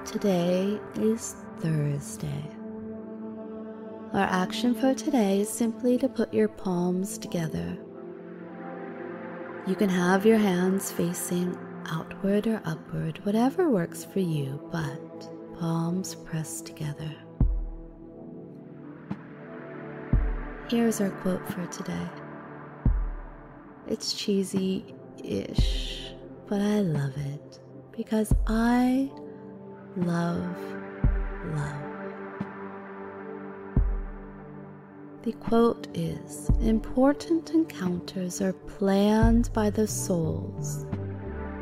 Today is Thursday. Our action for today is simply to put your palms together. You can have your hands facing outward or upward, whatever works for you, but palms pressed together. Here's our quote for today. It's cheesy-ish, but I love it because I love love. The quote is, "Important encounters are planned by the souls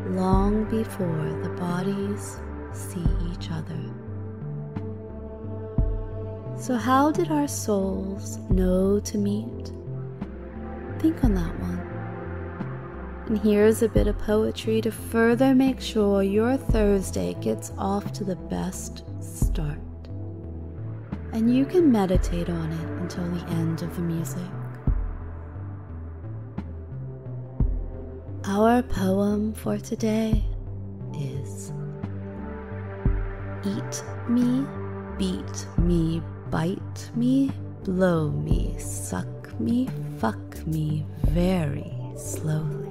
long before the bodies see each other." So how did our souls know to meet? Think on that one. And here's a bit of poetry to further make sure your Thursday gets off to the best start. And you can meditate on it until the end of the music. Our poem for today is, "Eat me, beat me, bite me, blow me, suck me, fuck me very slowly."